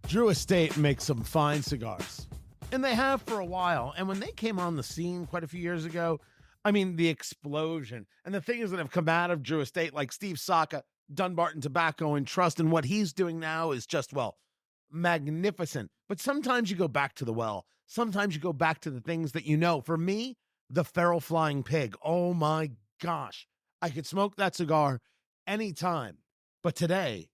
Drew Estate makes some fine cigars, and they have for a while. And when they came on the scene quite a few years ago, I mean, the explosion and the things that have come out of Drew Estate, like Steve Saka, Dunbarton Tobacco, and Trust, and what he's doing now is just, well, magnificent. But sometimes you go back to the well. Sometimes you go back to the things that you know. For me, the Feral Flying Pig. Oh my gosh. I could smoke that cigar anytime. But today,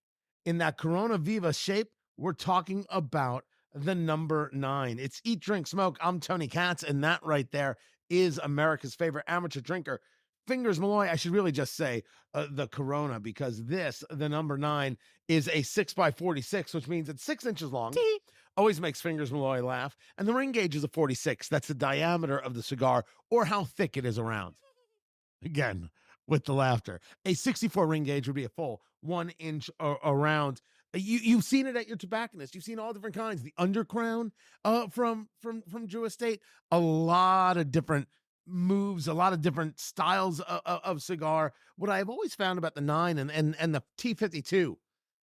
in that Corona Viva shape, we're talking about the number 9. It's Eat, Drink, Smoke. I'm Tony Katz, and that right there is America's favorite amateur drinker, Fingers Malloy. I should really just say the Corona, because this, the number 9, is a 6x46, which means it's 6 inches long. Always makes Fingers Malloy laugh. And the ring gauge is a 46. That's the diameter of the cigar, or how thick it is around. Again, with the laughter. A 64 ring gauge would be a full 1 inch around. You've seen it at your tobacconist. You've seen all different kinds. The Undercrown from Drew Estate. A lot of different moves, a lot of different styles of cigar. What I've always found about the 9 and the T52,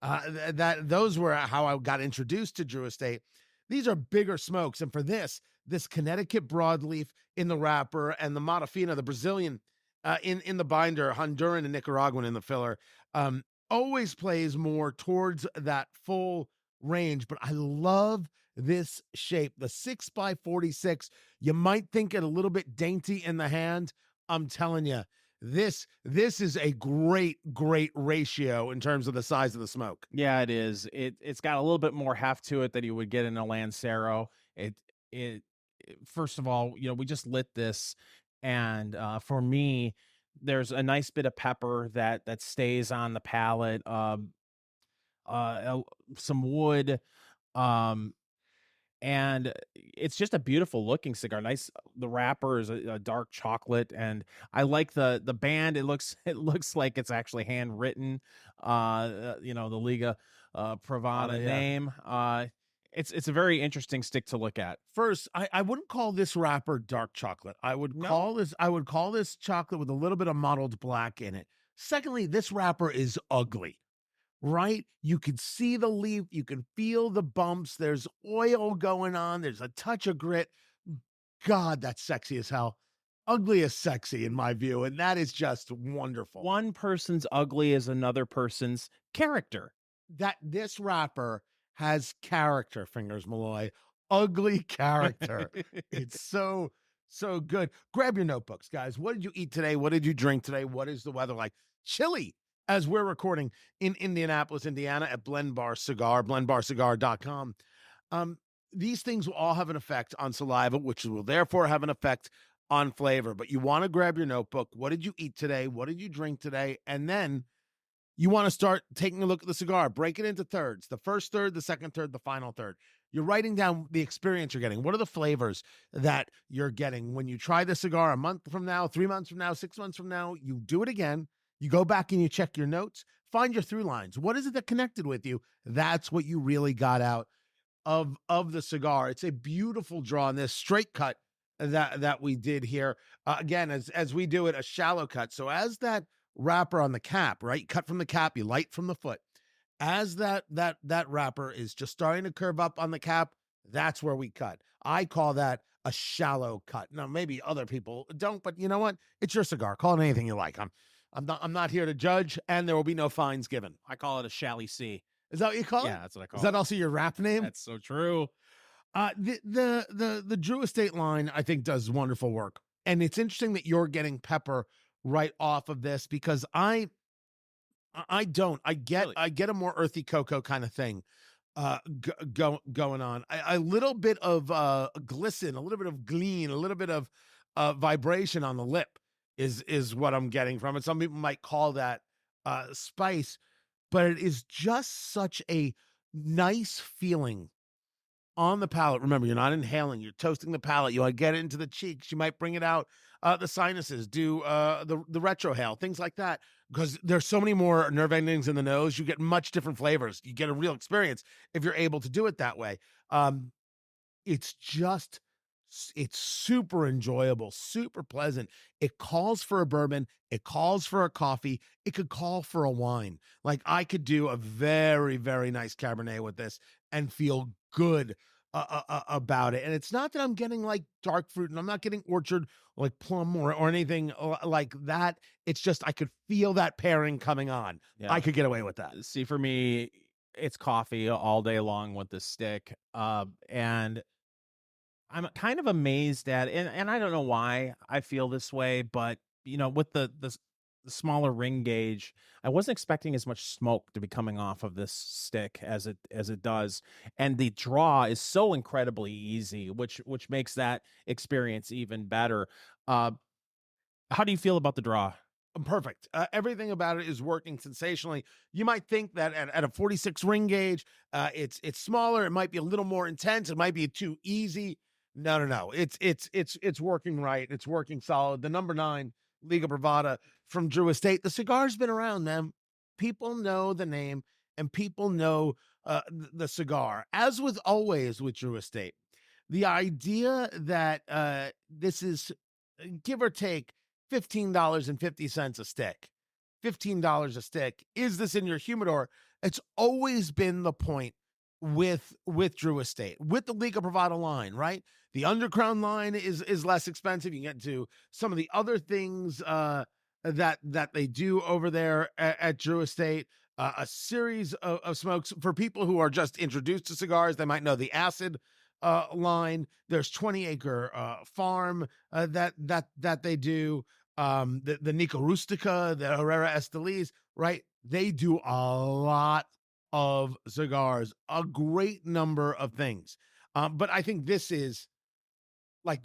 that those were how I got introduced to Drew Estate. These are bigger smokes. And for this Connecticut broadleaf in the wrapper and the Matafina, the Brazilian, in the binder, Honduran and Nicaraguan in the filler, always plays more towards that full range. But I love this shape, the 6x46. You might think it a little bit dainty in the hand. I'm telling you, this is a great ratio in terms of the size of the smoke. Yeah, it is. It's got a little bit more heft to it than you would get in a Lancero. It first of all, we just lit this, and for me, there's a nice bit of pepper that stays on the palate. Some wood, and it's just a beautiful looking cigar. Nice. The wrapper is a dark chocolate, and I like the band. It looks like it's actually handwritten. The Liga Privada name. It's a very interesting stick to look at. First, I wouldn't call this wrapper dark chocolate. I would call this chocolate with a little bit of mottled black in it. Secondly, this wrapper is ugly, right? You can see the leaf, you can feel the bumps. There's oil going on. There's a touch of grit. God, that's sexy as hell. Ugly is sexy in my view, and that is just wonderful. One person's ugly is another person's character. That this wrapper has character, Fingers Malloy. Ugly character. It's so good. Grab your notebooks, guys. What did you eat today? What did you drink today? What is the weather like? Chilly, as we're recording in Indianapolis, Indiana at Blend Bar Cigar, blendbarcigar.com. These things will all have an effect on saliva, which will therefore have an effect on flavor. But you want to grab your notebook. What did you eat today? What did you drink today? And then you want to start taking a look at the cigar. Break it into thirds. The first third, the second third, the final third. You're writing down the experience you're getting. What are the flavors that you're getting when you try the cigar a month from now, 3 months from now, 6 months from now? You do it again. You go back and you check your notes. Find your through lines. What is it that connected with you? That's what you really got out of the cigar. It's a beautiful draw in this straight cut that we did here. Again, as we do it, a shallow cut. So as that wrapper on the cap, right? You cut from the cap, you light from the foot. As that wrapper is just starting to curve up on the cap, that's where we cut. I call that a shallow cut. Now, maybe other people don't, but you know what? It's your cigar. Call it anything you like. I'm not here to judge, and there will be no fines given. I call it a Shally C. Is that what you call it? Yeah, that's what I call it. Is that also your rap name? That's so true. The Drew Estate line, I think, does wonderful work. And it's interesting that you're getting pepper right off of this, because I don't. I get a more earthy cocoa kind of thing going on. A little bit of glisten, a little bit of gleam, a little bit of vibration on the lip is what I'm getting from it. Some people might call that spice, but it is just such a nice feeling on the palate. Remember, you're not inhaling, you're toasting the palate. You want to get it into the cheeks. You might bring it out the sinuses, do the retrohale, things like that, because there's so many more nerve endings in the nose. You get much different flavors. You get a real experience if you're able to do it that way. It's super enjoyable, super pleasant. It calls for a bourbon. It calls for a coffee. It could call for a wine. Like, I could do a very, very nice Cabernet with this and feel good about it. And it's not that I'm getting like dark fruit and I'm not getting orchard like plum or anything like that. It's just I could feel that pairing coming on. Yeah. I could get away with that. See, for me, it's coffee all day long with the stick. And I'm kind of amazed at, and I don't know why I feel this way, but with the smaller ring gauge, I wasn't expecting as much smoke to be coming off of this stick as it does, and the draw is so incredibly easy, which makes that experience even better. Uh, how do you feel about the draw? Perfect. Everything about it is working sensationally. You might think that at a 46 ring gauge, it's smaller. It might be a little more intense. It might be too easy. No, no, no. It's working right. It's working solid. The number 9 Liga Privada from Drew Estate. The cigar's been around, man. People know the name and people know the cigar. As with always with Drew Estate, the idea that this is give or take $15.50 a stick. $15 a stick. Is this in your humidor? It's always been the point with Drew Estate, with the Liga Privada line, right? The Undercrown line is less expensive. You get to some of the other things that they do over there at Drew Estate. A series of smokes for people who are just introduced to cigars. They might know the acid line. There's 20 Acre Farm that they do. The Nica Rustica, the Herrera Esteliz, right? They do a lot of cigars, a great number of things. But I think this is like,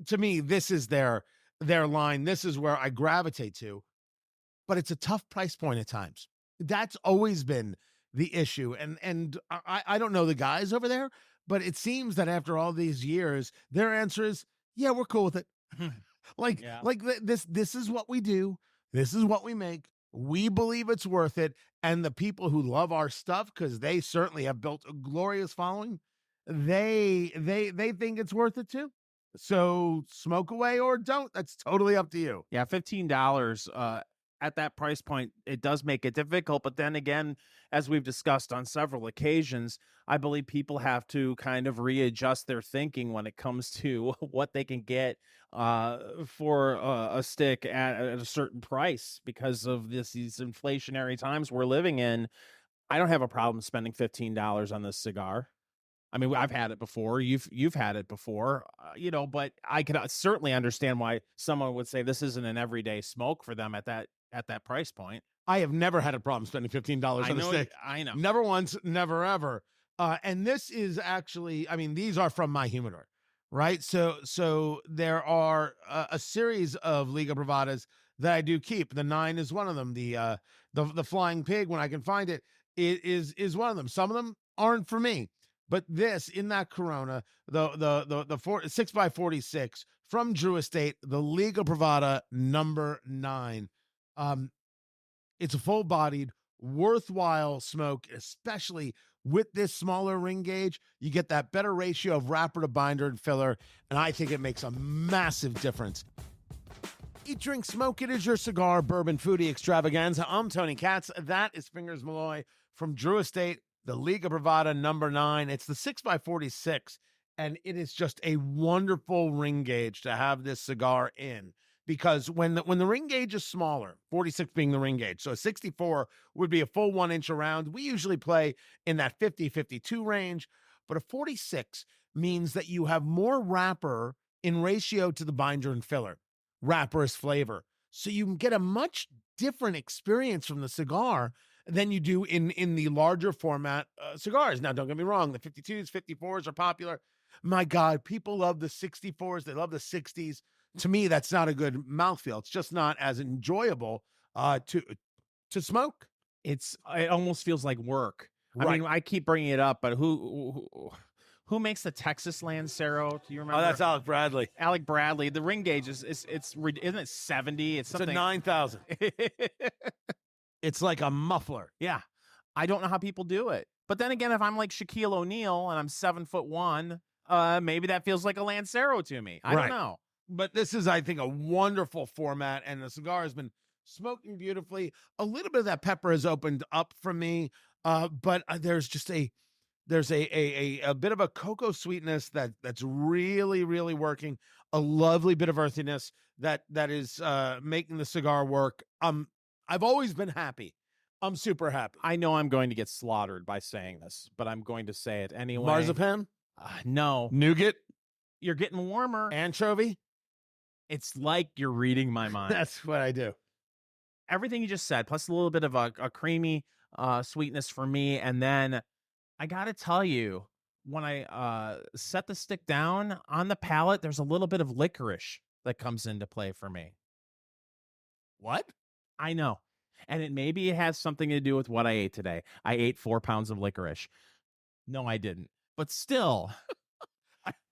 to me, this is their line. This is where I gravitate to, but it's a tough price point at times. That's always been the issue. And I don't know the guys over there, but it seems that after all these years, their answer is, yeah, we're cool with it. This is what we do. This is what we make. We believe it's worth it. And the people who love our stuff, because they certainly have built a glorious following, they think it's worth it too. So smoke away or don't. That's totally up to you. Yeah, $15 at that price point, it does make it difficult. But then again, as we've discussed on several occasions, I believe people have to kind of readjust their thinking when it comes to what they can get for a stick at a certain price because of these inflationary times we're living in. I don't have a problem spending $15 on this cigar. I mean, I've had it before. You've had it before, but I could certainly understand why someone would say this isn't an everyday smoke for them at that price point. I have never had a problem spending $15 on a stick. I know. Never once, never ever. And this is actually, I mean, these are from my humidor, right? So there are a series of Liga Privadas that I do keep. The 9 is one of them. The Flying Pig, when I can find it, is one of them. Some of them aren't for me. But this, in that Corona, the 6x46 from Drew Estate, the Liga Privada number 9. It's a full-bodied, worthwhile smoke, especially with this smaller ring gauge. You get that better ratio of wrapper to binder and filler, and I think it makes a massive difference. Eat, drink, smoke. It is your cigar bourbon foodie extravaganza. I'm Tony Katz. That is Fingers Malloy from Drew Estate, the Liga Privada number 9. It's the 6x46, and it is just a wonderful ring gauge to have this cigar in. Because when the ring gauge is smaller, 46 being the ring gauge, so a 64 would be a full 1 inch around. We usually play in that 50, 52 range, but a 46 means that you have more wrapper in ratio to the binder and filler. Wrapper is flavor. So you can get a much different experience from the cigar than you do in the larger format cigars. Now, don't get me wrong, the 52s, 54s are popular. My God, people love the 64s. They love the 60s. To me, that's not a good mouthfeel. It's just not as enjoyable to smoke. It almost feels like work. Right. I mean, I keep bringing it up, but who makes the Texas Lancero? Do you remember? Oh, that's Alec Bradley. Alec Bradley. The ring gauge isn't it 70? It's something. It's a 9,000. It's like a muffler. Yeah, I don't know how people do it. But then again, if I'm like Shaquille O'Neal and I'm 7'1", maybe that feels like a Lancero to me. I don't know. But this is, I think, a wonderful format, and the cigar has been smoking beautifully. A little bit of that pepper has opened up for me, but there's just There's a bit of a cocoa sweetness that's really, really working. A lovely bit of earthiness that is making the cigar work. I've always been happy. I'm super happy. I know I'm going to get slaughtered by saying this, but I'm going to say it anyway. Marzipan, no, nougat, you're getting warmer. anchovy. It's like you're reading my mind. That's what I do. Everything you just said, plus a little bit of a creamy sweetness for me. And then I got to tell you, when I set the stick down on the palate, there's a little bit of licorice that comes into play for me. What? I know. And maybe it has something to do with what I ate today. I ate 4 pounds of licorice. No, I didn't. But still.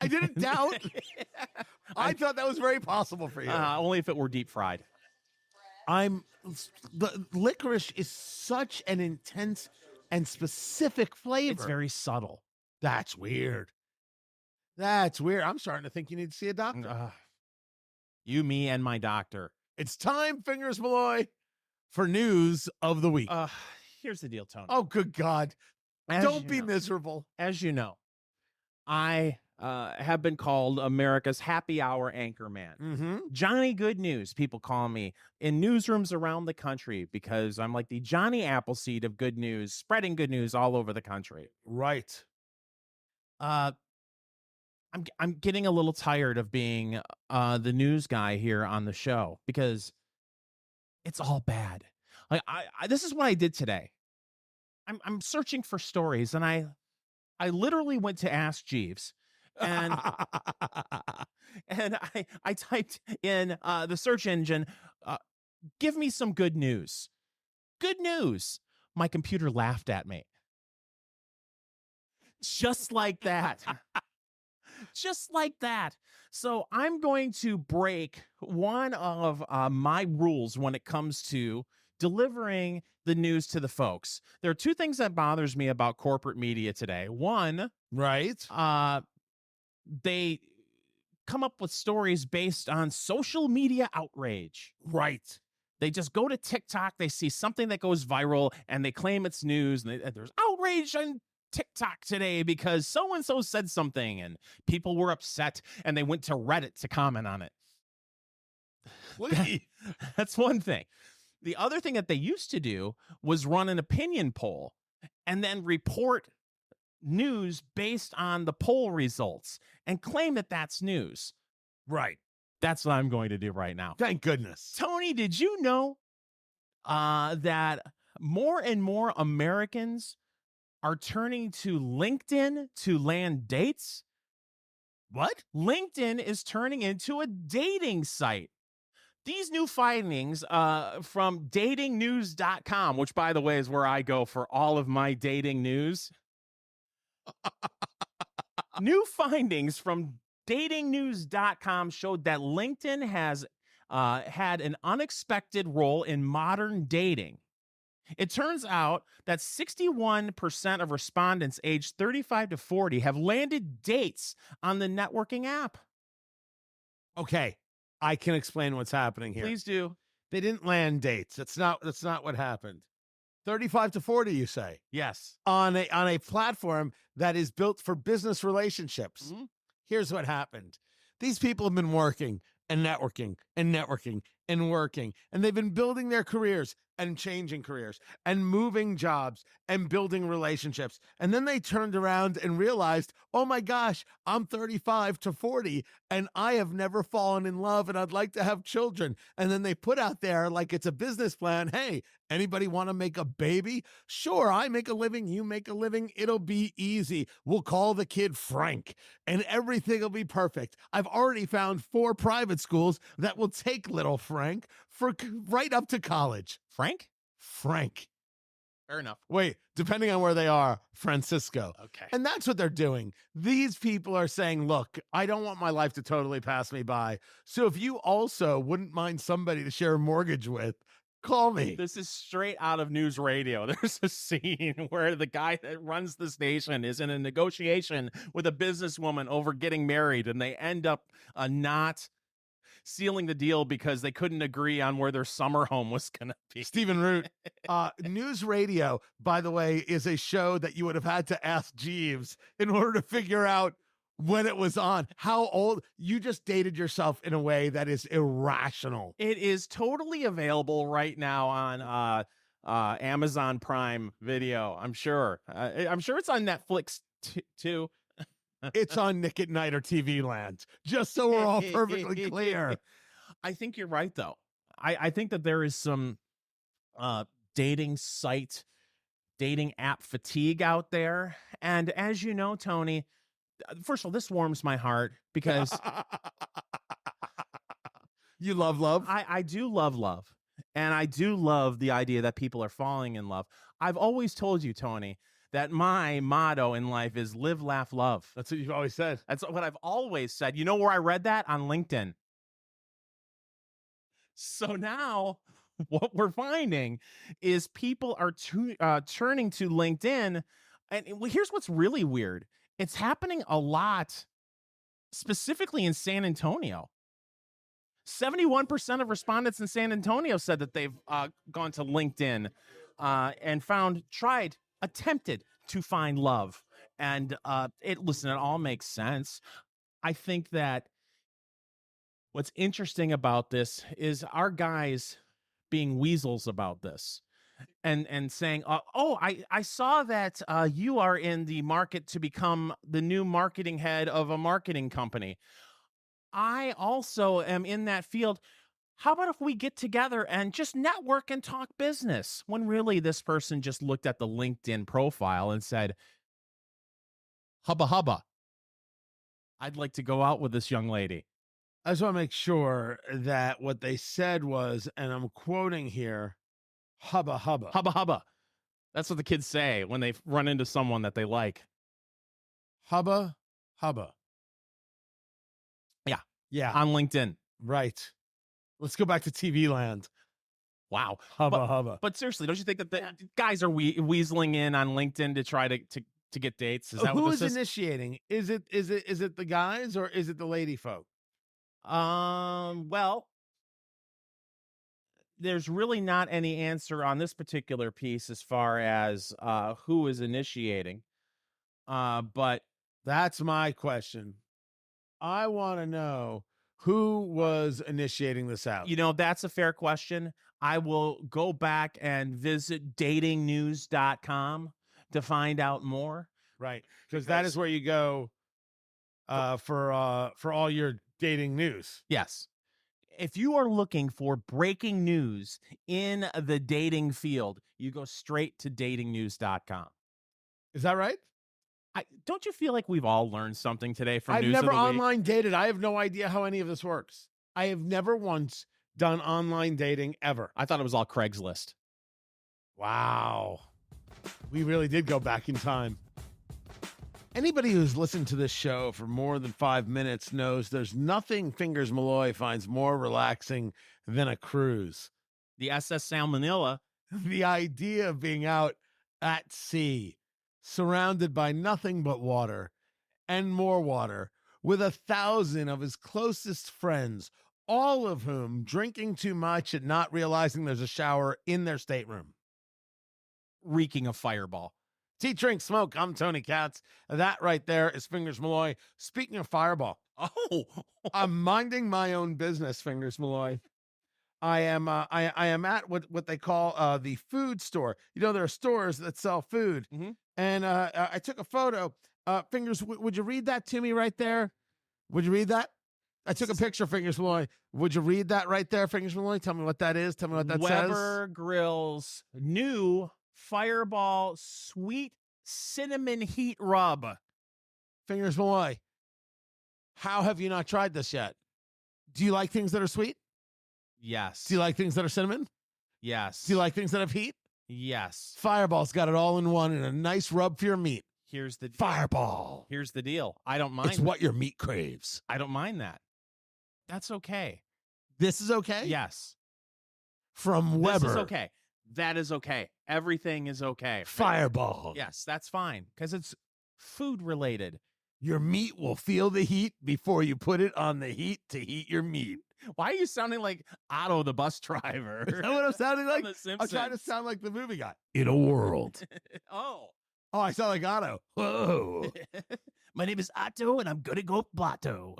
I didn't doubt. I thought that was very possible for you. Only if it were deep fried. The licorice is such an intense and specific flavor. It's very subtle. That's weird. That's weird. I'm starting to think you need to see a doctor. You, me, and my doctor. It's time, Fingers Malloy, for news of the week. Here's the deal, Tony. Oh, good God. Don't be know, miserable. As you know, I have been called America's happy hour anchor man. Mm-hmm. Johnny Good News, people call me in newsrooms around the country because I'm like the Johnny Appleseed of good news, spreading good news all over the country. Right. I'm getting a little tired of being the news guy here on the show because it's all bad. Like this is what I did today. I'm searching for stories, and I literally went to Ask Jeeves, and and I typed in the search engine, give me some good news. Good news. My computer laughed at me. Just like that. Just like that. So I'm going to break one of my rules when it comes to delivering the news to the folks. There are two things that bothers me about corporate media today. One, right. They come up with stories based on social media outrage. Right. They just go to TikTok, they see something that goes viral, and they claim it's news, and there's outrage on TikTok today because so-and-so said something, and people were upset, and they went to Reddit to comment on it. That's one thing. The other thing that they used to do was run an opinion poll and then report news based on the poll results and claim that that's news. Right. That's what I'm going to do right now. Thank goodness. Tony, did you know that more and more Americans are turning to LinkedIn to land dates? What? LinkedIn is turning into a dating site. These new findings from datingnews.com, which, by the way, is where I go for all of my dating news. New findings from datingnews.com showed that LinkedIn has had an unexpected role in modern dating. It turns out that 61% of respondents aged 35 to 40 have landed dates on the networking app. Okay. I can explain what's happening here. Please do. They didn't land dates. That's not what happened. 35 to 40, you say? Yes. On a platform that is built for business relationships. Mm-hmm. Here's what happened. These people have been working and networking and networking and working, and they've been building their careers and changing careers and moving jobs and building relationships. And then they turned around and realized, oh my gosh, I'm 35 to 40 and I have never fallen in love and I'd like to have children. And then they put out there like it's a business plan. Hey, anybody want to make a baby? Sure, I make a living, you make a living. It'll be easy. We'll call the kid Frank and everything will be perfect. I've already found 4 private schools that will take little Frank for right up to college. Frank. Fair enough. Wait, depending on where they are, Francisco. Okay. And that's what they're doing. These people are saying, look, I don't want my life to totally pass me by. So if you also wouldn't mind somebody to share a mortgage with, call me. This is straight out of news radio. There's a scene where the guy that runs the station is in a negotiation with a businesswoman over getting married, and they end up not sealing the deal because they couldn't agree on where their summer home was going to be. Stephen Root. News radio, by the way, is a show that you would have had to ask Jeeves in order to figure out when it was on. How old? You just dated yourself in a way that is irrational. It is totally available right now on Amazon Prime Video. I'm sure it's on Netflix too. It's on Nick at Night or TV Land, just so we're all perfectly clear. I think you're right, though. I think that there is some dating app fatigue out there. And as you know, Tony, first of all, this warms my heart because you love love. I do love love. And I do love the idea that people are falling in love. I've always told you, Tony, that my motto in life is live, laugh, love. That's what you've always said. That's what I've always said. You know where I read that? On LinkedIn. So now what we're finding is people are turning to LinkedIn. And here's what's really weird. It's happening a lot, specifically in San Antonio. 71% of respondents in San Antonio said that they've gone to LinkedIn and attempted to find love. And it all makes sense. I think that what's interesting about this is our guys being weasels about this and saying, I saw that you are in the market to become the new marketing head of a marketing company. I also am in that field. How about if we get together and just network and talk business? When really this person just looked at the LinkedIn profile and said, hubba hubba, I'd like to go out with this young lady. I just want to make sure that what they said was, and I'm quoting here, hubba hubba. Hubba hubba. That's what the kids say when they run into someone that they like. Hubba hubba. Yeah. On LinkedIn. Right. Let's go back to TV Land. Wow. Hubba hubba. But seriously, don't you think that the guys are weaseling in on LinkedIn to try to get dates? Is that who is initiating? Is it the guys or is it the lady folk? Well, there's really not any answer on this particular piece as far as who is initiating. But that's my question. I want to know who was initiating this out. That's a fair question. I will go back and visit datingnews.com to find out more. Right. Because that is where you go for all your dating news. Yes. If you are looking for breaking news in the dating field, you go straight to datingnews.com. Is that right? Don't you feel like we've all learned something today from I've News never of the Week? online dated. I have no idea how any of this works. I have never once done online dating ever. I thought it was all Craigslist. Wow. We really did go back in time. Anybody who's listened to this show for more than 5 minutes knows there's nothing Fingers Malloy finds more relaxing than a cruise. The SS Salmonella. The idea of being out at sea, surrounded by nothing but water and more water, with 1,000 of his closest friends, all of whom drinking too much and not realizing there's a shower in their stateroom. Reeking of Fireball. Tea, drink, smoke. I'm Tony Katz. That right there is Fingers Malloy. Speaking of Fireball, I'm minding my own business, Fingers Malloy. I am at what they call the food store. There are stores that sell food. Mm-hmm. And I took a photo. Fingers, would you read that to me right there? Would you read that? I took a picture, Fingers Malloy. Would you read that right there, Fingers Malloy? Tell me what that is. Tell me what that says. Weber Grill's new Fireball Sweet Cinnamon Heat Rub. Fingers Malloy, how have you not tried this yet? Do you like things that are sweet? Yes. Do you like things that are cinnamon? Yes. Do you like things that have heat? Yes. Fireball's got it all in one and a nice rub for your meat. Here's the deal. Fireball. Here's the deal. I don't mind. It's what your meat craves. I don't mind that. That's okay. This is okay? Yes. From Weber. This is okay. That is okay. Everything is okay. Fireball. Yes, that's fine because it's food related. Your meat will feel the heat before you put it on the heat to heat your meat. Why are you sounding like Otto the bus driver? Is that what I'm sounding like? The I'm trying to Simpsons. sound like the movie guy. In a world. Oh. Oh, I sound like Otto. Whoa. My name is Otto, and I'm gonna go blotto.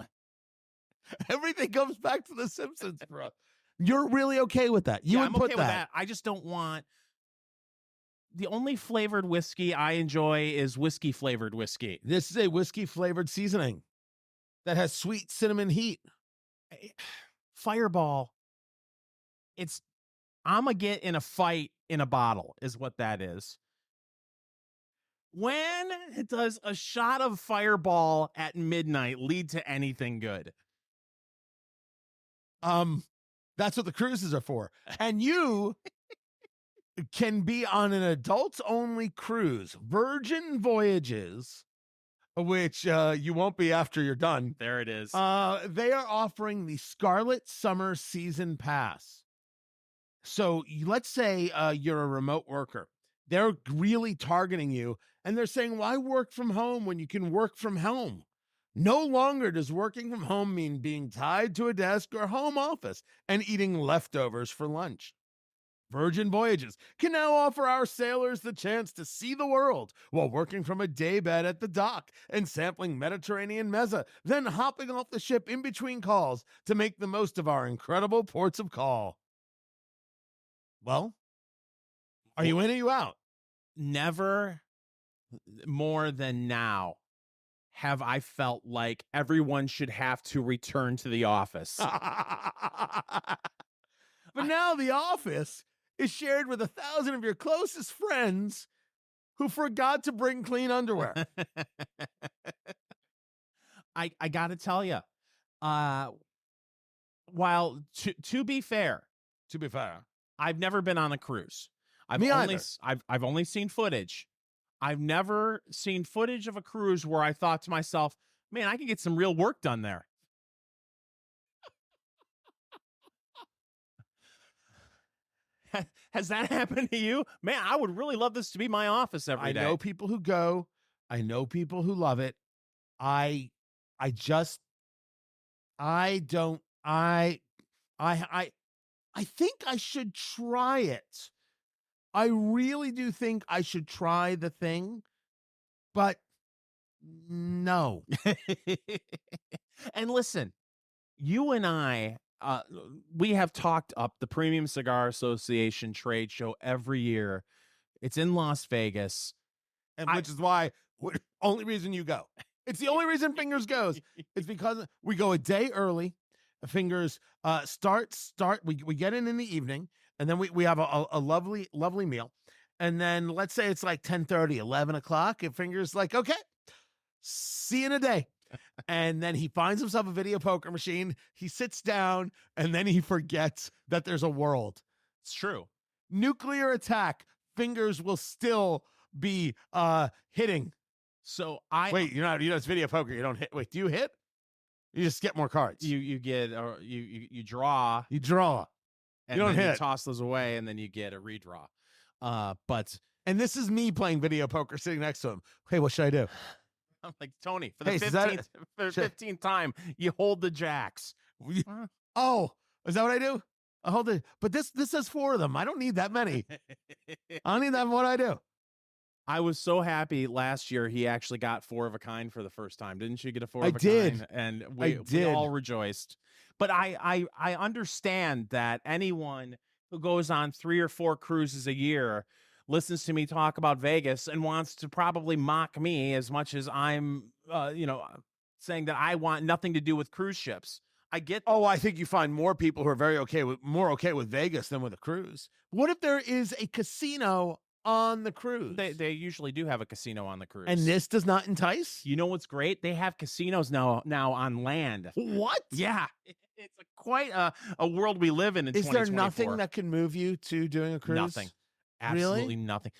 Everything comes back to the Simpsons, bro. You're really okay with that? You Yeah, would I'm put okay with that. I just don't want. The only flavored whiskey I enjoy is whiskey flavored whiskey. This is a whiskey flavored seasoning that has sweet cinnamon heat. Fireball. I'm gonna get in a fight in a bottle, is what that is. When does a shot of Fireball at midnight lead to anything good? That's what the cruises are for. And you can be on an adults only cruise, Virgin Voyages, which you won't be after you're done. There it is. They are offering the Scarlet Summer Season Pass. So let's say you're a remote worker. They're really targeting you, and they're saying, why work from home when you can work from home? No longer does working from home mean being tied to a desk or home office and eating leftovers for lunch. Virgin Voyages can now offer our sailors the chance to see the world while working from a daybed at the dock and sampling Mediterranean mezza, then hopping off the ship in between calls to make the most of our incredible ports of call. Well, are you in or you out? Never more than now have I felt like everyone should have to return to the office. But now the office is shared with 1,000 of your closest friends who forgot to bring clean underwear. I got to tell you, while to be fair, I've never been on a cruise. I've only seen footage. I've never seen footage of a cruise where I thought to myself, man, I can get some real work done there. Has that happened to you? Man, I would really love this to be my office every day. I know people who go. I know people who love it. I think I should try it. I really do think I should try the thing, but no. And listen, you and I, we have talked up the Premium Cigar Association trade show every year. It's in Las Vegas. And which is why, only reason you go. It's the only reason Fingers goes. It's because we go a day early. Fingers we get in the evening, and then we have a lovely meal. And then let's say it's like 10:30, 11 o'clock, and Fingers like, okay, see you in a day. And then he finds himself a video poker machine. He sits down, and then he forgets that there's a world. It's true. Nuclear attack. Fingers will still be hitting. So wait, it's video poker. You don't hit. Wait, do you hit? You just get more cards. You get you draw. You draw. And you don't then hit. You toss those away, and then you get a redraw. And this is me playing video poker, sitting next to him. Hey, what should I do? I'm like, Tony, for the 15th time, you hold the jacks. Oh, is that what I do? I hold it. But this says 4 of them. I don't need that many. I don't need that. What I do. I was so happy last year he actually got 4 of a kind for the first time. Didn't you get a 4 of a kind? And we all rejoiced. But I understand that anyone who goes on 3 or 4 cruises a year listens to me talk about Vegas and wants to probably mock me as much as I'm saying that I want nothing to do with cruise ships. I get that. Oh, I think you find more people who are more okay with Vegas than with a cruise. What if there is a casino on the cruise? They usually do have a casino on the cruise. And this does not entice? You know what's great? They have casinos now on land. What? Yeah. It's quite a world we live in 2024. Is there nothing that can move you to doing a cruise? Nothing. Absolutely nothing.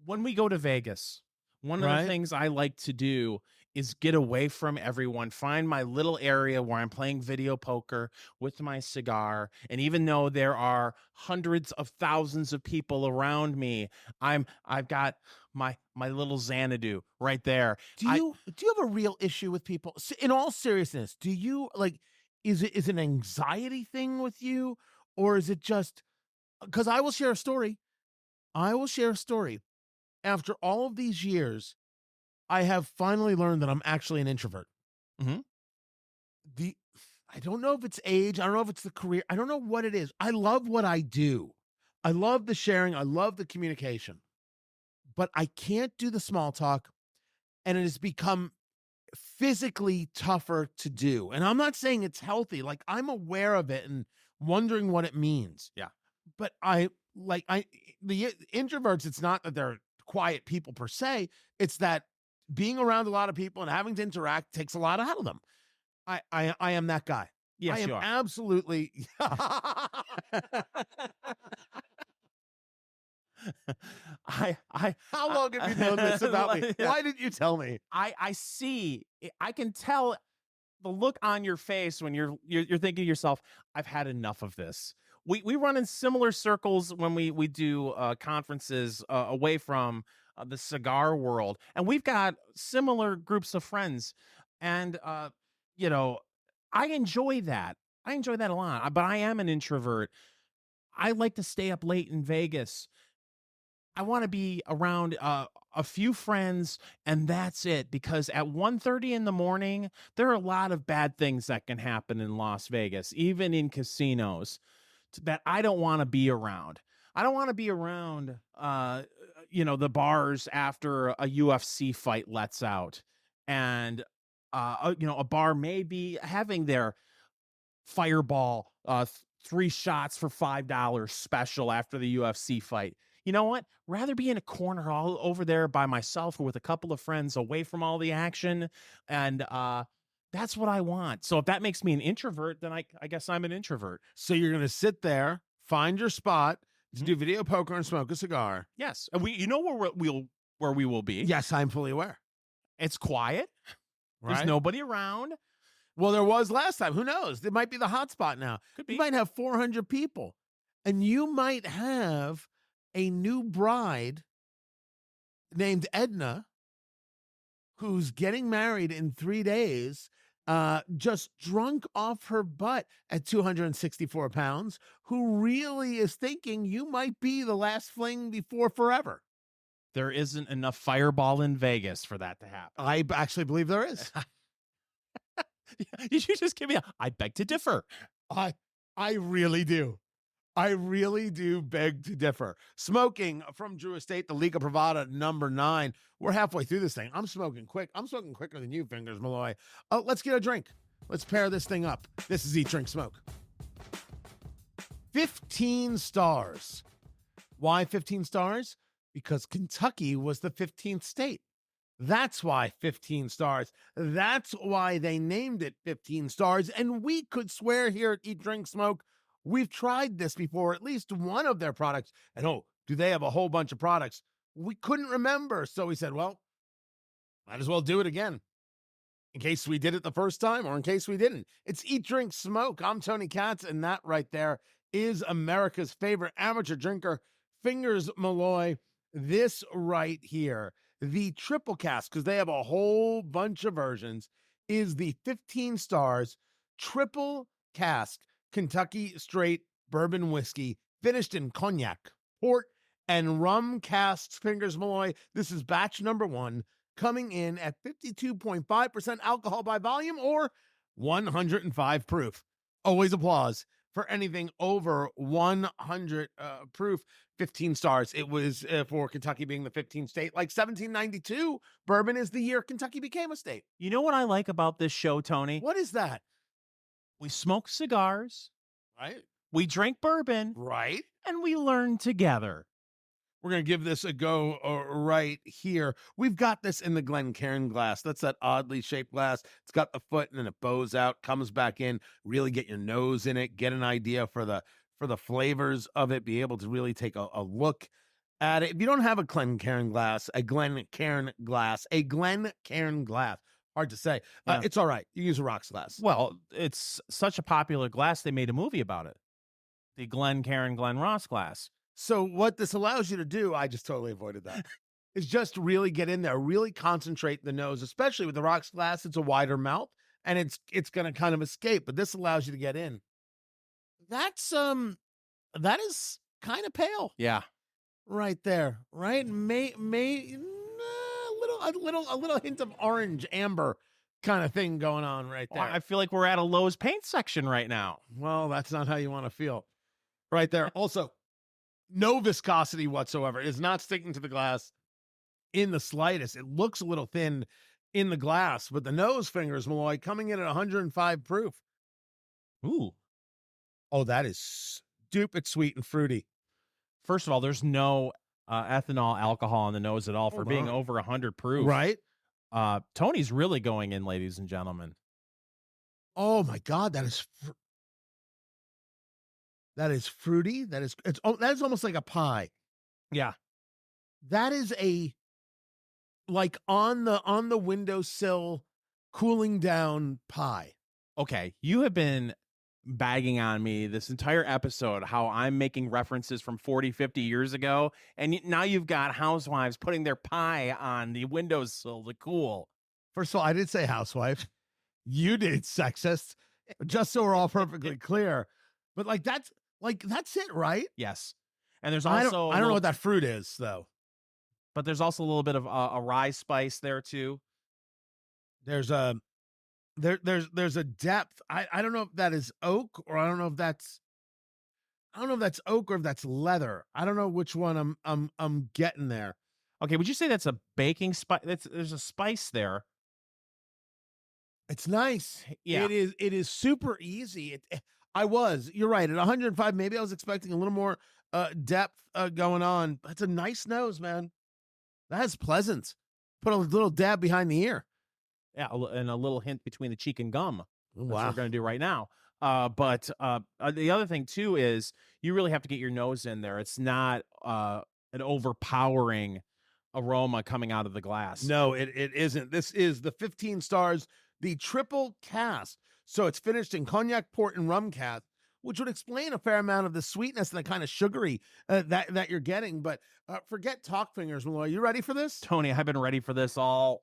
When we go to Vegas, one of the things I like to do is get away from everyone, find my little area where I'm playing video poker with my cigar. And even though there are hundreds of thousands of people around me, I've got my little Xanadu right there. Do you have a real issue with people? In all seriousness, do you is it an anxiety thing with you, or is it just because I will share a story. I will share a story. After all of these years, I have finally learned that I'm actually an introvert. Mhm. The I don't know if it's age, I don't know if it's the career, I don't know what it is. I love what I do. I love the sharing, I love the communication, but I can't do the small talk, and it has become physically tougher to do. And I'm not saying it's healthy, like, I'm aware of it and wondering what it means. Yeah. But the introverts, it's not that they're quiet people per se, it's that being around a lot of people and having to interact takes a lot out of them. I am that guy. I Yes, am you are. absolutely I How long have you known this about me? Yeah. Why didn't you tell me? I see. I can tell the look on your face when you're thinking to yourself, I've had enough of this. We run in similar circles when we do conferences away from the cigar world, and we've got similar groups of friends, and you know, I enjoy that. I enjoy that a lot. But I am an introvert. I like to stay up late in Vegas. I want to be around a few friends, and that's it, because at 1:30 in the morning there are a lot of bad things that can happen in Las Vegas, even in casinos, that I don't want to be around. I don't want to be around the bars after a UFC fight lets out, and a bar may be having their Fireball, 3 shots for $5 special after the UFC fight. You know what? Rather be in a corner all over there by myself or with a couple of friends away from all the action, and, that's what I want. So if that makes me an introvert, then I guess I'm an introvert. So you're gonna sit there, find your spot to Mhm. do video poker and smoke a cigar. Yes, and you know where we will be. Yes, I'm fully aware, It's quiet. There's right? nobody around. Well, there was last time. Who knows? It might be the hot spot now. Could You be. might have 400 people, and you might have a new bride named Edna who's getting married in 3 days, just drunk off her butt at 264 pounds, who really is thinking you might be the last fling before forever. There isn't enough Fireball in Vegas for that to happen. I actually believe there is. You should just give me I beg to differ. I really do. I really do beg to differ. Smoking from Drew Estate, the Liga Privada #9. We're halfway through this thing. I'm smoking quick. I'm smoking quicker than you, Fingers Malloy. Oh, let's get a drink. Let's pair this thing up. This is Eat, Drink, Smoke. 15 stars. Why 15 stars? Because Kentucky was the 15th state. That's why 15 stars. That's why they named it 15 stars. And we could swear here at Eat, Drink, Smoke, we've tried this before, at least one of their products. And oh, do they have a whole bunch of products? We couldn't remember. So we said, well, might as well do it again, in case we did it the first time or in case we didn't. It's Eat, Drink, Smoke. I'm Tony Katz, and that right there is America's favorite amateur drinker, Fingers Malloy. This right here, the triple cask, because they have a whole bunch of versions, is the 15 stars triple cask Kentucky straight bourbon whiskey, finished in cognac, port, and rum casks. Fingers Malloy. This is batch number 1, coming in at 52.5% alcohol by volume, or 105 proof. Always applause for anything over 100 proof. 15 stars. It was for Kentucky being the 15th state. Like 1792, bourbon is the year Kentucky became a state. You know what I like about this show, Tony? What is that? We smoke cigars, Right? we drink bourbon, Right? and we learn together. We're going to give this a go right here. We've got this in the Glencairn glass. That's that oddly shaped glass. It's got the foot and then it bows out, comes back in. Really get your nose in it. Get an idea for the flavors of it. Be able to really take a look at it. If you don't have a Glencairn glass, hard to say. Yeah. It's all right. You use a rocks glass. Well, it's such a popular glass, they made a movie about it. The Glencairn Glen Ross glass. So what this allows you to do, I just totally avoided that, is just really get in there, really concentrate the nose, especially with the rocks glass. It's a wider mouth and it's going to kind of escape, but this allows you to get in. That's that is kind of pale. Yeah. Right there, right? A little hint of orange amber kind of thing going on right there. Well, I feel like we're at a Lowe's paint section right now. Well, that's not how you want to feel. Right there. Also, no viscosity whatsoever. It is not sticking to the glass in the slightest. It looks a little thin in the glass, but the nose fingers, Malloy, coming in at 105 proof. Ooh. Oh, that is stupid sweet and fruity. First of all, there's no ethanol alcohol in the nose at all for being over 100 proof. Right? Tony's really going in, ladies and gentlemen. Oh my God, that is fruity. That is almost like a pie. Yeah. That is like on the windowsill cooling down pie. Okay, you have been bagging on me this entire episode how I'm making references from 40, 50 years ago, and now you've got housewives putting their pie on the windowsill to cool. First of all, I did say housewife. You did sexist, just so we're all perfectly clear. But that's it, right? Yes. And there's also I don't know what that fruit is though. But there's also a little bit of a rye spice there too. There's a depth. I don't know if that is oak, or I don't know if that's oak or if that's leather. I don't know which one I'm getting there. Okay, would you say that's a baking spice? There's a spice there. It's nice. Yeah. It is super easy. You're right. At 105, maybe I was expecting a little more depth going on. That's a nice nose, man. That's pleasant. Put a little dab behind the ear. Yeah, and a little hint between the cheek and gum. That's Wow. what we're going to do right now. But the other thing, too, is you really have to get your nose in there. It's not an overpowering aroma coming out of the glass. No, it isn't. This is the 15 stars, the triple cask. So it's finished in cognac, port, and rum cask, which would explain a fair amount of the sweetness and the kind of sugary that you're getting. But forget talk fingers, Malloy. You ready for this? Tony, I've been ready for this all.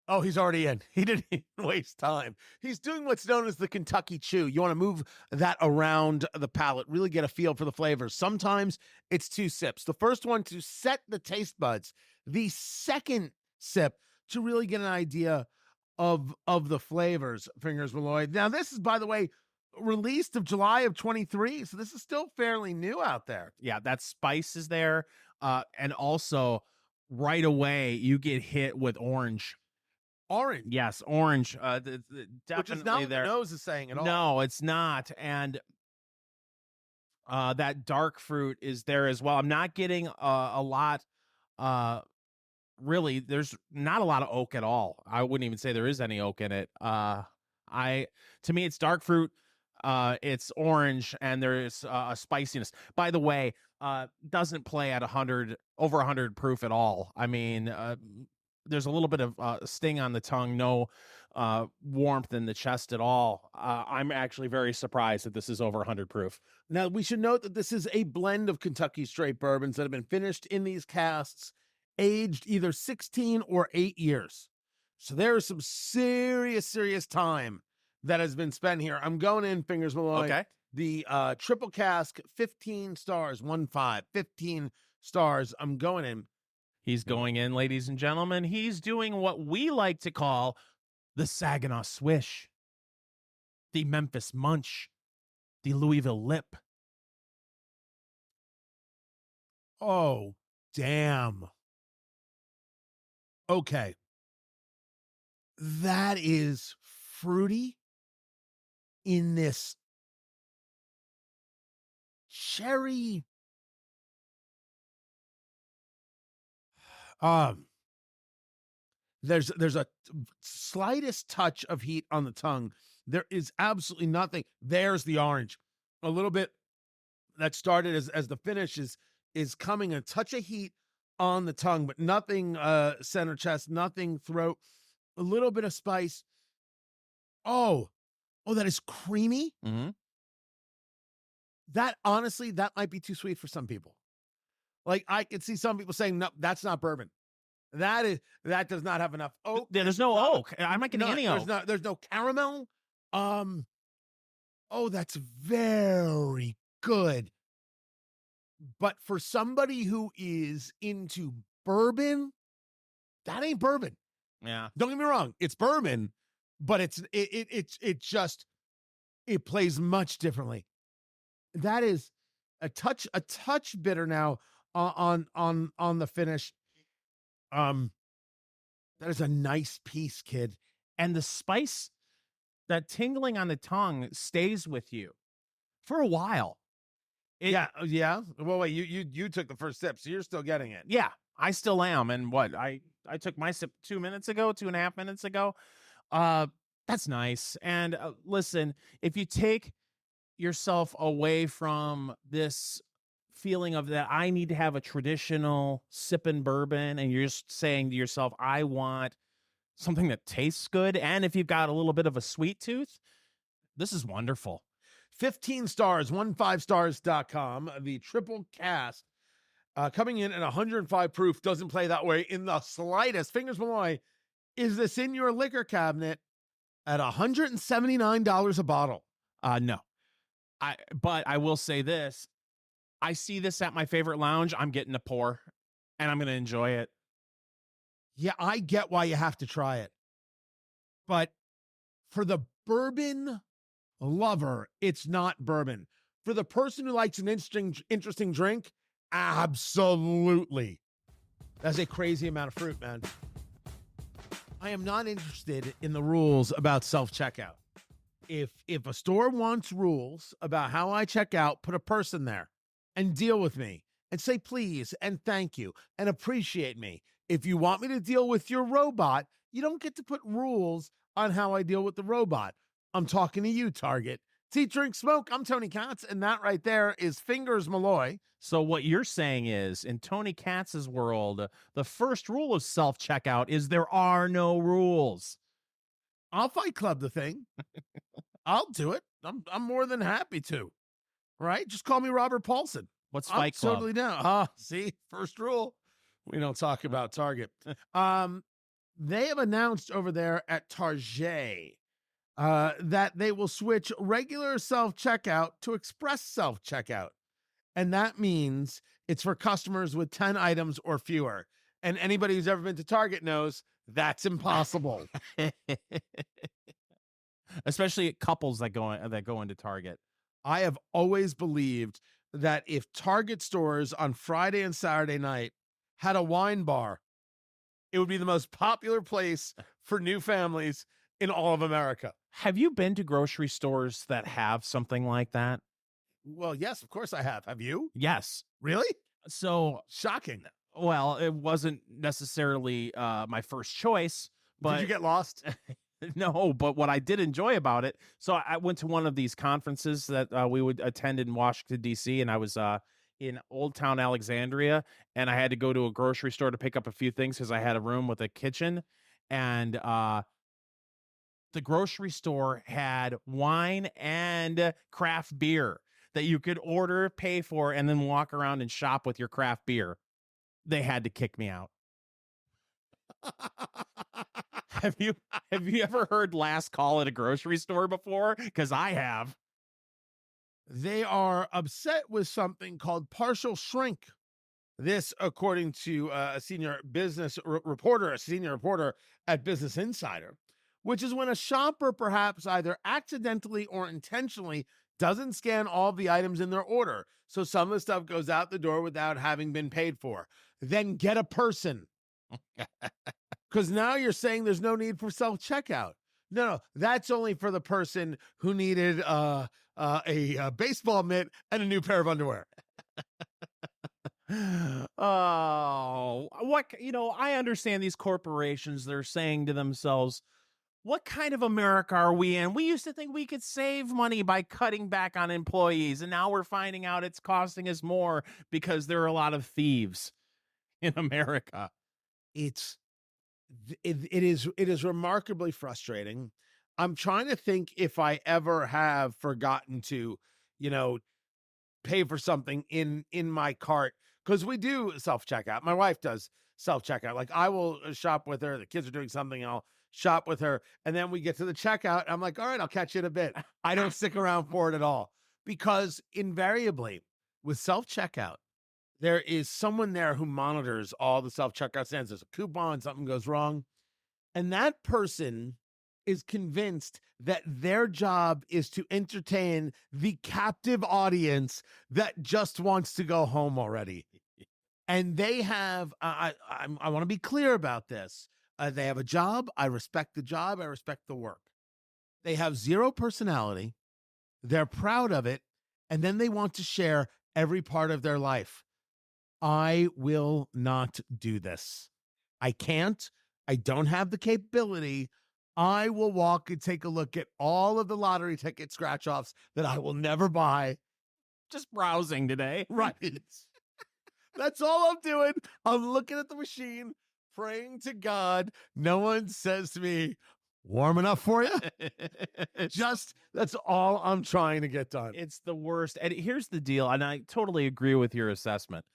Oh, he's already in. He didn't even waste time. He's doing what's known as the Kentucky chew. You want to move that around the palate, really get a feel for the flavors. Sometimes it's 2 sips. The first one to set the taste buds. The second sip to really get an idea of the flavors, Fingers Malloy. Now, this is, by the way, released of July of 23, so this is still fairly new out there. Yeah, that spice is there. And also, right away, you get hit with orange. Orange. Yes, orange. Definitely which is not what there. the nose is saying at all. No, it's not. And that dark fruit is there as well. I'm not getting a lot. Really, there's not a lot of oak at all. I wouldn't even say there is any oak in it. To me, it's dark fruit. It's orange, and there's a spiciness. By the way, doesn't play at over 100 proof at all. I mean, there's a little bit of sting on the tongue, no warmth in the chest at all. I'm actually very surprised that this is over 100 proof. Now, we should note that this is a blend of Kentucky straight bourbons that have been finished in these casks, aged either 16 or 8 years. So there is some serious time that has been spent here. I'm going in, Fingers Malloy. Okay. The triple cask, 15 stars, 15 stars. I'm going in. He's going in, ladies and gentlemen. He's doing what we like to call the Saginaw Swish, the Memphis Munch, the Louisville Lip. Oh, damn. Okay. That is fruity in this cherry. There's a slightest touch of heat on the tongue. There is absolutely nothing. There's the orange. A little bit that started as the finish is coming, a touch of heat on the tongue, but nothing center chest, nothing throat. A little bit of spice. Oh, that is creamy. Mm-hmm. That honestly, that might be too sweet for some people. Like I could see some people saying, no, that's not bourbon. That does not have enough oak. There's no oak. I'm not getting any oak. There's no caramel. Oh, that's very good. But for somebody who is into bourbon, that ain't bourbon. Yeah. Don't get me wrong, it's bourbon, but it just it plays much differently. That is a touch bitter now on the finish. That is a nice piece, kid. And the spice, that tingling on the tongue stays with you for a while. Yeah. Well, wait, you took the first sip, so you're still getting it. Yeah, I still am. And what I took my sip 2.5 minutes ago. That's nice. And listen, if you take yourself away from this feeling of that I need to have a traditional sipping bourbon, and you're just saying to yourself, I want something that tastes good, and if you've got a little bit of a sweet tooth, this is wonderful. 15 stars, 15stars.com. The triple Cask coming in at 105 proof, doesn't play that way in the slightest. Fingers Malloy, is this in your liquor cabinet at $179 a bottle? No. But I will say this. I see this at my favorite lounge. I'm getting a pour, and I'm going to enjoy it. Yeah, I get why you have to try it. But for the bourbon lover, it's not bourbon. For the person who likes an interesting drink, absolutely. That's a crazy amount of fruit, man. I am not interested in the rules about self-checkout. If a store wants rules about how I check out, put a person there and deal with me and say please and thank you and appreciate me. If you want me to deal with your robot, you don't get to put rules on how I deal with the robot. I'm talking to you, Target. Eat, Drink, Smoke. I'm Tony Katz, and that right there is Fingers Malloy. So what you're saying is, in Tony Katz's world, the first rule of self-checkout is there are no rules. I'll Fight Club the thing. I'll do it. I'm more than happy to. Right? Just call me Robert Paulson. What's Fight Club? Totally down. See, first rule. We don't talk about Target. They have announced over there at Target that they will switch regular self-checkout to express self-checkout. And that means it's for customers with 10 items or fewer. And anybody who's ever been to Target knows that's impossible. Especially couples that go into Target. I have always believed that if Target stores on Friday and Saturday night had a wine bar, it would be the most popular place for new families in all of America. Have you been to grocery stores that have something like that? Well, yes, of course I have. Have you? Yes. Really? So shocking. Well, it wasn't necessarily my first choice, but did you get lost? No, but what I did enjoy about it. So I went to one of these conferences that we would attend in Washington, D.C., and I was in Old Town Alexandria, and I had to go to a grocery store to pick up a few things because I had a room with a kitchen, and the grocery store had wine and craft beer that you could order, pay for, and then walk around and shop with your craft beer. They had to kick me out. Have you ever heard last call at a grocery store before? Because I have. They are upset with something called partial shrink. This, according to a senior business reporter, at Business Insider, which is when a shopper perhaps either accidentally or intentionally doesn't scan all the items in their order. So some of the stuff goes out the door without having been paid for. Then get a person. Because now you're saying there's no need for self-checkout. No, that's only for the person who needed a baseball mitt and a new pair of underwear. Oh, I understand these corporations, they're saying to themselves, what kind of America are we in? We used to think we could save money by cutting back on employees, and now we're finding out it's costing us more because there are a lot of thieves in America. It is remarkably frustrating. I'm trying to think if I ever have forgotten to, pay for something in my cart, because we do self-checkout. My wife does self-checkout. Like I will shop with her. The kids are doing something. I'll shop with her. And then we get to the checkout. I'm like, all right, I'll catch you in a bit. I don't stick around for it at all because invariably with self-checkout, there is someone there who monitors all the self-checkout stands. There's a coupon, something goes wrong. And that person is convinced that their job is to entertain the captive audience that just wants to go home already. And they have, I want to be clear about this. They have a job. I respect the job. I respect the work. They have zero personality. They're proud of it. And then they want to share every part of their life. I will not do this. I can't. I don't have the capability. I will walk and take a look at all of the lottery ticket scratch offs that I will never buy. Just browsing today. Right. That's all I'm doing. I'm looking at the machine, praying to God. No one says to me, warm enough for you? Just, that's all I'm trying to get done. It's the worst. And here's the deal, and I totally agree with your assessment.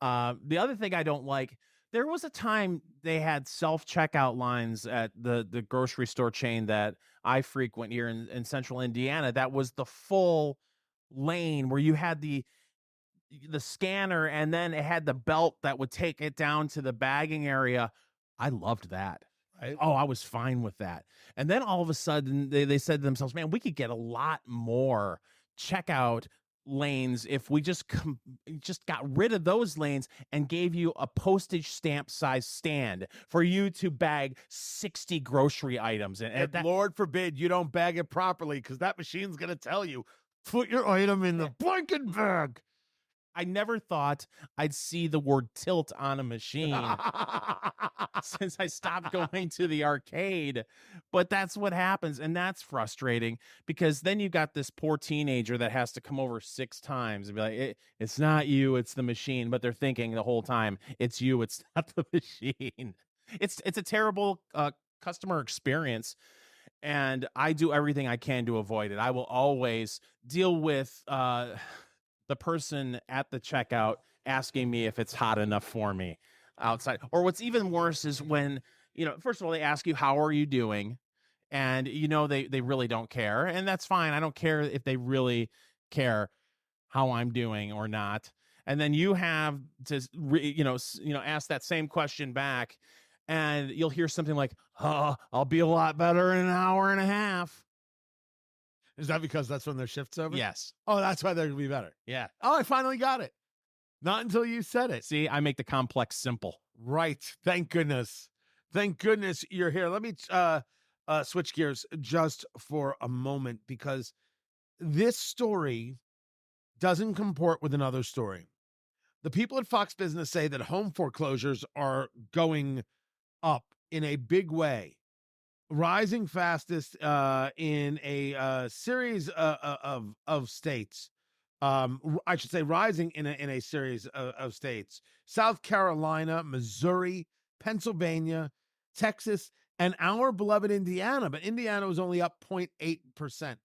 The other thing I don't like, there was a time they had self-checkout lines at the grocery store chain that I frequent here in central Indiana. That was the full lane where you had the scanner and then it had the belt that would take it down to the bagging area. I loved that. Right? Oh, I was fine with that. And then all of a sudden they said to themselves, man, we could get a lot more checkout lanes if we just got rid of those lanes and gave you a postage stamp size stand for you to bag 60 grocery items. And that, Lord forbid you don't bag it properly, because that machine's going to tell you, put your item in the blanket bag. I never thought I'd see the word tilt on a machine since I stopped going to the arcade. But that's what happens. And that's frustrating because then you got this poor teenager that has to come over 6 times and be like, it's not you, it's the machine. But they're thinking the whole time, it's you, it's not the machine. It's a terrible customer experience. And I do everything I can to avoid it. I will always deal with the person at the checkout asking me if it's hot enough for me outside. Or what's even worse is when, first of all, they ask you, how are you doing? And, they really don't care. And that's fine. I don't care if they really care how I'm doing or not. And then you have to, ask that same question back. And you'll hear something like, oh, I'll be a lot better in an hour and a half. Is that because that's when their shift's over? Yes. Oh, that's why they're going to be better. Yeah. Oh, I finally got it. Not until you said it. See, I make the complex simple. Right. Thank goodness. Thank goodness you're here. Let me switch gears just for a moment, because this story doesn't comport with another story. The people at Fox Business say that home foreclosures are going up in a big way, rising fastest in a series of states. I should say rising in a series of states: South Carolina, Missouri, Pennsylvania, Texas, and our beloved Indiana. But Indiana was only up 0.8%.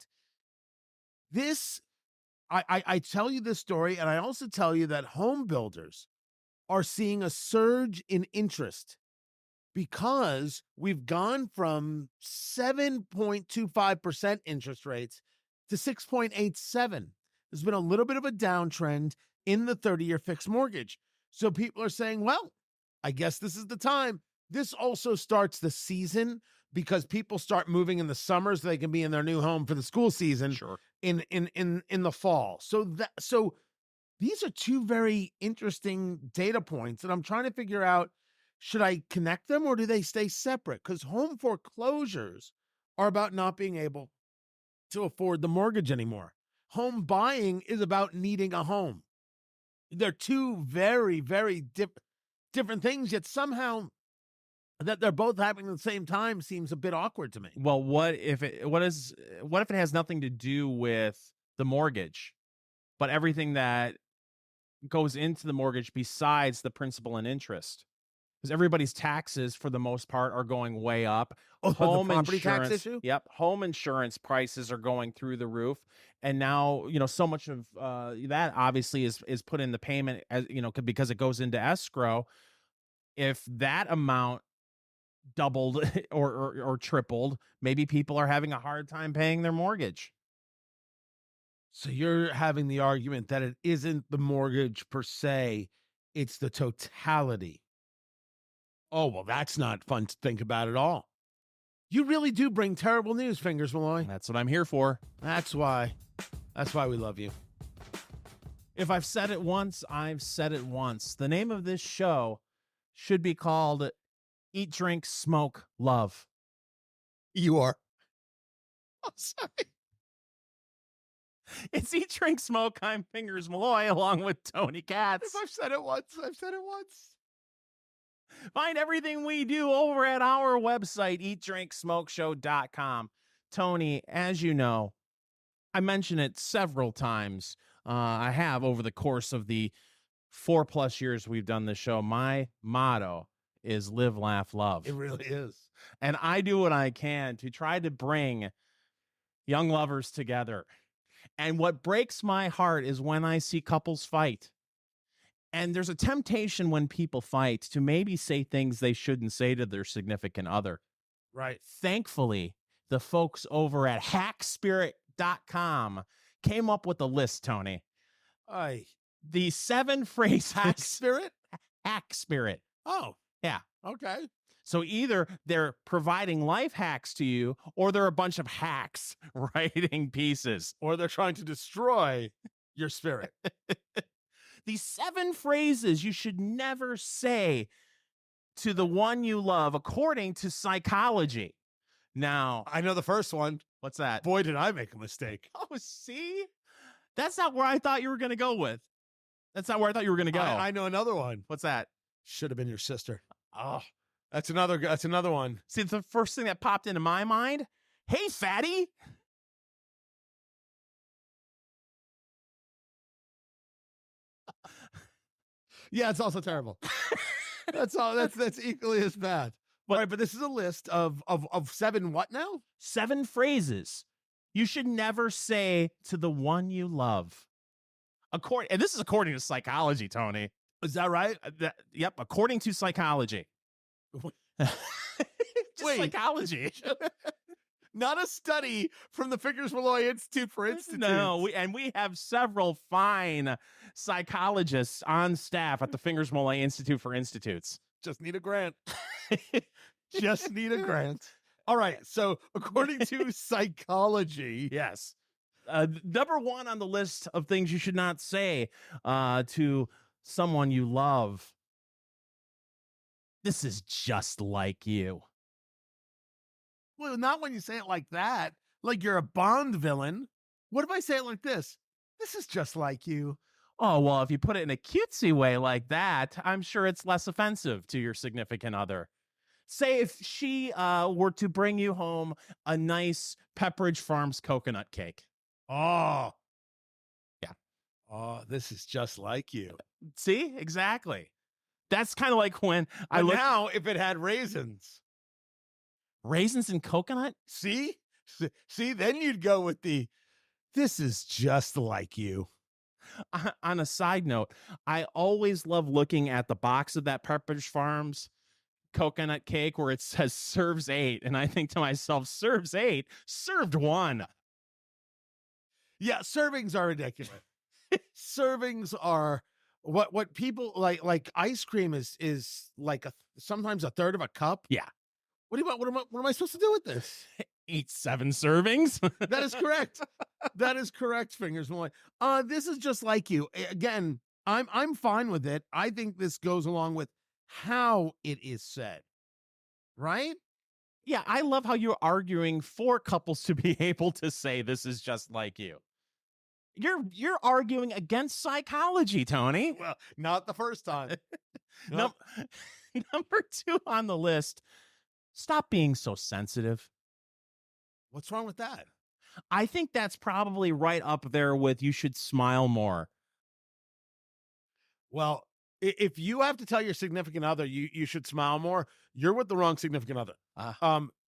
I tell you this story, and I also tell you that home builders are seeing a surge in interest, because we've gone from 7.25% interest rates to 6.87. There's been a little bit of a downtrend in the 30-year fixed mortgage. So people are saying, well, I guess this is the time. This also starts the season, because people start moving in the summer so they can be in their new home for the school season. Sure. In the fall. So these are two very interesting data points, and I'm trying to figure out, should I connect them or do they stay separate? Because home foreclosures are about not being able to afford the mortgage anymore. Home buying is about needing a home. They're two very, very different things, yet somehow that they're both happening at the same time seems a bit awkward to me. Well, what if it has nothing to do with the mortgage, but everything that goes into the mortgage besides the principal and interest? Because everybody's taxes, for the most part, are going way up. Oh, home the property insurance, tax issue? Yep. Home insurance prices are going through the roof. And now, so much of that obviously is put in the payment, as because it goes into escrow. If that amount doubled or tripled, maybe people are having a hard time paying their mortgage. So you're having the argument that it isn't the mortgage per se, it's the totality. Oh, well, that's not fun to think about at all. You really do bring terrible news, Fingers Malloy. That's what I'm here for. That's why we love you. If I've said it once, I've said it once. The name of this show should be called Eat, Drink, Smoke, Love. You are. Oh, sorry. It's Eat, Drink, Smoke. I'm Fingers Malloy along with Tony Katz. If I've said it once, I've said it once. Find everything we do over at our website, eatdrinksmokeshow.com. Tony, as you know, I mention it several times. I have over the course of the 4+ years we've done this show. My motto is live, laugh, love. It really is. And I do what I can to try to bring young lovers together. And what breaks my heart is when I see couples fight. And there's a temptation when people fight to maybe say things they shouldn't say to their significant other. Right. Thankfully, the folks over at hackspirit.com came up with a list, Tony. The 7 phrases. Hack Spirit? Hack Spirit. Oh. Yeah. Okay. So either they're providing life hacks to you, or they're a bunch of hacks writing pieces. Or they're trying to destroy your spirit. These 7 phrases you should never say to the one you love, according to psychology. Now, I know the first one. What's that? Boy, did I make a mistake. Oh, see? That's not where I thought you were going to go with. That's not where I thought you were going to go. I know another one. What's that? Should have been your sister. Oh, that's another one. See, the first thing that popped into my mind, hey, fatty. Yeah, it's also terrible. That's all. That's equally as bad. All right, but this is a list of 7 what now? 7 phrases you should never say to the one you love. And this is according to psychology, Tony. Is that right? Yep, according to psychology. Just Wait. Psychology. Not a study from the Fingers Malloy Institute for Institutes. No, we have several fine psychologists on staff at the Fingers Malloy Institute for Institutes. Just need a grant. Just need a grant. All right. So according to psychology, yes. Number 1 on the list of things you should not say to someone you love. This is just like you. Well, not when you say it like that, like you're a Bond villain. What if I say it like this? This is just like you. Oh, well, if you put it in a cutesy way like that, I'm sure it's less offensive to your significant other. Say if she were to bring you home a nice Pepperidge Farms coconut cake. Oh. Yeah. Oh, this is just like you. See? Exactly. That's kind of like when I look. Now, if it had raisins. Raisins and coconut? See, then you'd go with this is just like you. On a side note, I always love looking at the box of that Pepperidge Farms coconut cake where it says serves 8. And I think to myself, serves 8, served 1. Yeah, servings are ridiculous. Servings are what people like ice cream is like sometimes a third of a cup. Yeah. What am I supposed to do with this? Eat 7 servings. That is correct. That is correct, Fingers Malloy. This is just like you. Again, I'm fine with it. I think this goes along with how it is said. Right? Yeah, I love how you're arguing for couples to be able to say this is just like you. You're arguing against psychology, Tony. Well, not the first time. Number 2 on the list. Stop being so sensitive. What's wrong with that? I think that's probably right up there with you should smile more. Well, if you have to tell your significant other you should smile more, you're with the wrong significant other.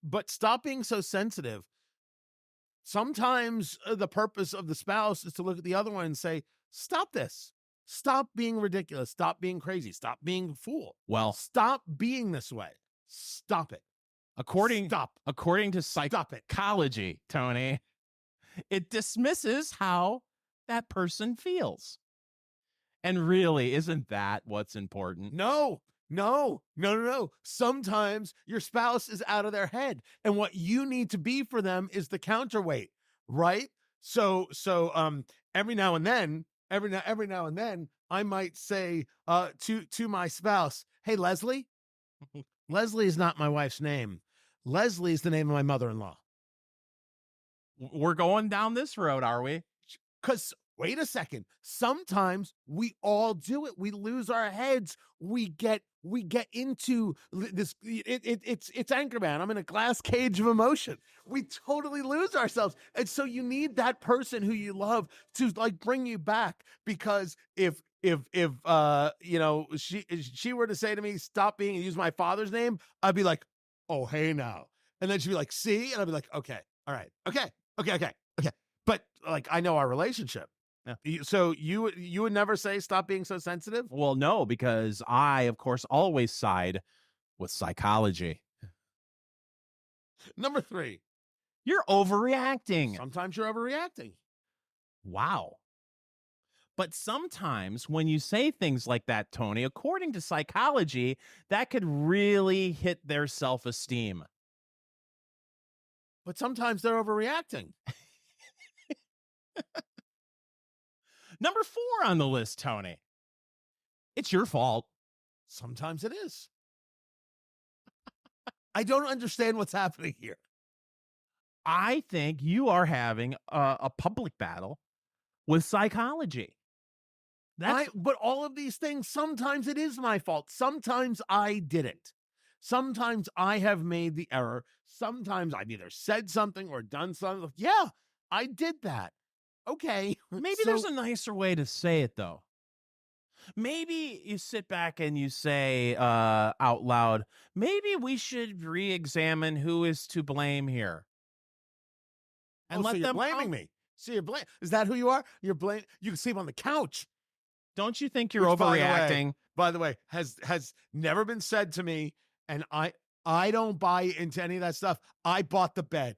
But stop being so sensitive. Sometimes the purpose of the spouse is to look at the other one and say, stop this. Stop being ridiculous. Stop being crazy. Stop being a fool. Well, Stop being this way. Stop it. according to Stop it. psychology, Tony, it dismisses how that person feels. And really, isn't that what's important? No. Sometimes your spouse is out of their head, and what you need to be for them is the counterweight, right? So every now and then, I might say to my spouse, "Hey, Leslie." Leslie is not my wife's name. Leslie is the name of my mother-in-law. We're going down this road, are we? Because wait a second, sometimes we all do it. We lose our heads. We get into this. It's Anchorman. I'm in a glass cage of emotion. We totally lose ourselves, and so you need that person who you love to like bring you back. Because if she were to say to me, "Stop being," and use my father's name, I'd be like, "Oh, hey now," and then she'd be like, "See," and I'd be like, "Okay, all right, okay." But like, I know our relationship. Yeah. So you would never say stop being so sensitive? Well, no, because I, of course, always side with psychology. Number 3, You're overreacting. sometimes you're overreacting. Wow. But sometimes when you say things like that, Tony, according to psychology, that could really hit their self-esteem. But sometimes they're overreacting. Number 4 on the list, Tony. It's your fault. Sometimes it is. I don't understand what's happening here. I think you are having a public battle with psychology. But all of these things, sometimes it is my fault. Sometimes I didn't. Sometimes I have made the error. Sometimes I've either said something or done something. Yeah, I did that. Okay. Maybe there's a nicer way to say it, though. Maybe you sit back and you say out loud, maybe we should re-examine who is to blame here. And let so you're them blaming me. So you're is that who you are? You can sleep on the couch. Don't you think you're Which, overreacting? By the way, has never been said to me, and I don't buy into any of that stuff. I bought the bed.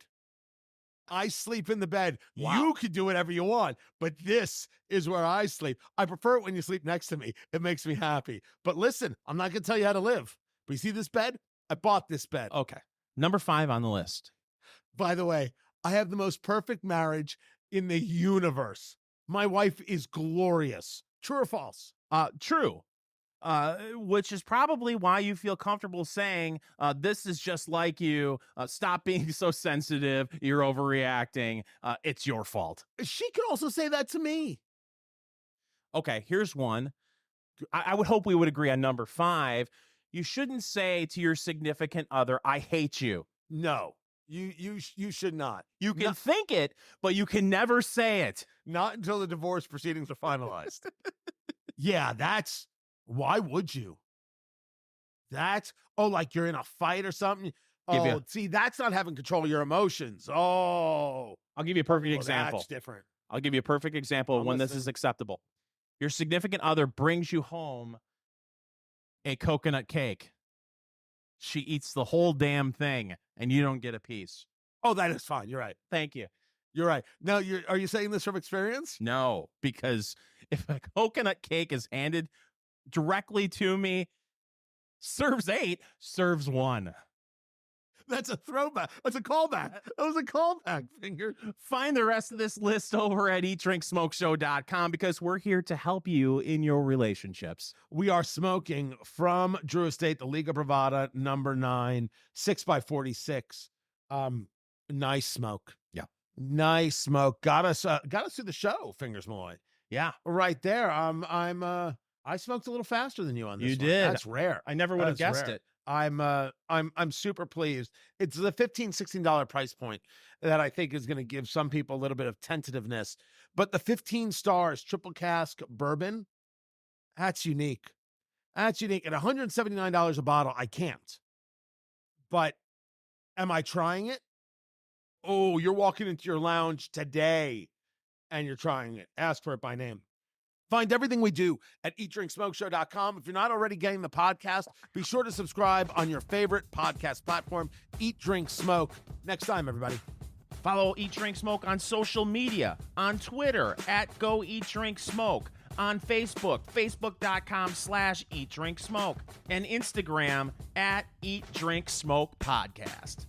I sleep in the bed. Wow. You can do whatever you want, but this is where I sleep. I prefer it when you sleep next to me. It makes me happy. But listen, I'm not going to tell you how to live. But you see this bed? I bought this bed. Okay. Number 5 on the list. By the way, I have the most perfect marriage in the universe. My wife is glorious. True or false? True. Which is probably why you feel comfortable saying, this is just like you. Stop being so sensitive. You're overreacting. It's your fault. She could also say that to me. Okay, here's one. I would hope we would agree on number 5. You shouldn't say to your significant other, I hate you. No, you should not. You can think it, but you can never say it. Not until the divorce proceedings are finalized. Yeah, why would you? Like you're in a fight or something. See, that's not having control of your emotions. Oh, I'll give you a perfect example. That's different. I'll give you a perfect example of when this is acceptable. Your significant other brings you home a coconut cake. She eats the whole damn thing, and you don't get a piece. Oh, that is fine. You're right. Thank you. You're right. Now, are you saying this from experience? No, because if a coconut cake is handed directly to me, serves 8, serves 1. That's a throwback. That's a callback. That was a callback, Finger. Find the rest of this list over at eatdrinksmokeshow.com because we're here to help you in your relationships. We are smoking from Drew Estate, the Liga Privada, number 9, 6x46. Nice smoke. Yeah. Nice smoke. Got us through the show, Fingers Malloy. Yeah. Right there. I smoked a little faster than you on this. You one. did. That's rare. I never would have guessed it. I'm super pleased. It's the $15-16 price point that I think is going to give some people a little bit of tentativeness. But the 15 stars triple cask bourbon, that's unique. That's unique. At $179 a bottle, I can't. But am I trying it? Oh, you're walking into your lounge today and you're trying it. Ask for it by name. Find everything we do at eatdrinksmokeshow.com. If you're not already getting the podcast, be sure to subscribe on your favorite podcast platform. Eat, Drink, Smoke. Next time, everybody. Follow Eat, Drink, Smoke on social media, on Twitter at Go Eat, Drink, Smoke, on Facebook, facebook.com/Eat, Drink, Smoke, and Instagram at Eat, Drink, Smoke Podcast.